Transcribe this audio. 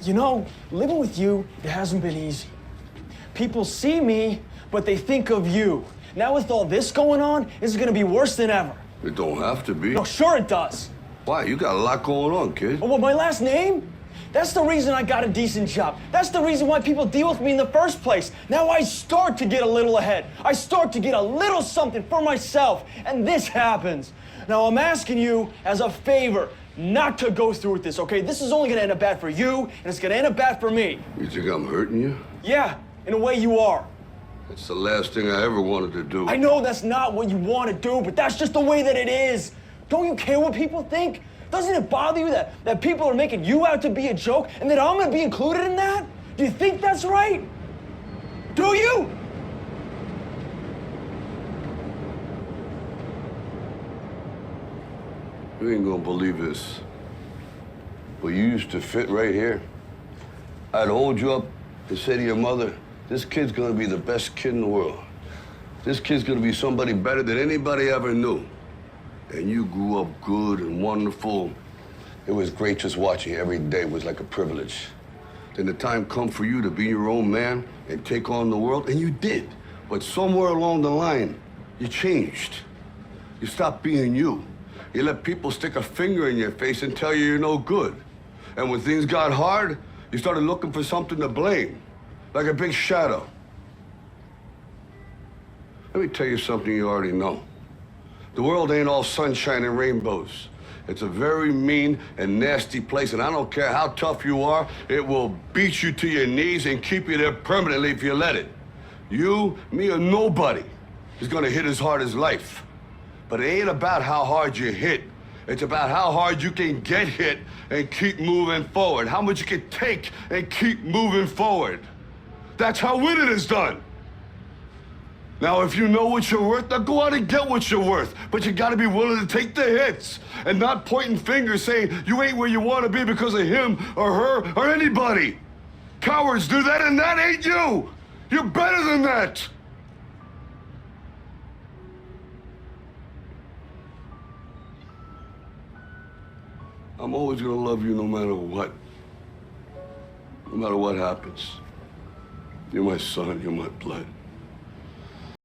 You know, living with you, it hasn't been easy. People see me, but they think of you. Now with all this going on, it's gonna be worse than ever. It don't have to be. No, sure it does. Why? You got a lot going on, kid. Oh, well, my last name? That's the reason I got a decent job. That's the reason why people deal with me in the first place. Now I start to get a little ahead. I start to get a little something for myself, and this happens. Now I'm asking you as a favor not to go through with this, okay? This is only gonna end up bad for you, and it's gonna end up bad for me. You think I'm hurting you? Yeah, in a way you are. That's the last thing I ever wanted to do. I know that's not what you want to do, but that's just the way that it is. Don't you care what people think? Doesn't it bother you that people are making you out to be a joke and that I'm gonna be included in that? Do you think that's right? Do you? You ain't gonna believe this, but you used to fit right here. I'd hold you up and say to your mother, this kid's gonna be the best kid in the world. This kid's gonna be somebody better than anybody ever knew. And you grew up good and wonderful. It was great just watching you every day. It was like a privilege. Then the time come for you to be your own man and take on the world, and you did. But somewhere along the line, you changed. You stopped being you. You let people stick a finger in your face and tell you you're no good. And when things got hard, you started looking for something to blame, like a big shadow. Let me tell you something you already know. The world ain't all sunshine and rainbows. It's a very mean and nasty place, and I don't care how tough you are, it will beat you to your knees and keep you there permanently if you let it. You, me, or nobody is gonna hit as hard as life. But it ain't about how hard you hit. It's about how hard you can get hit and keep moving forward. How much you can take and keep moving forward. That's how winning is done. Now, if you know what you're worth, now go out and get what you're worth. But you gotta be willing to take the hits and not pointing fingers saying you ain't where you wanna be because of him or her or anybody. Cowards do that, and that ain't you. You're better than that. I'm always gonna love you no matter what. No matter what happens. You're my son, you're my blood.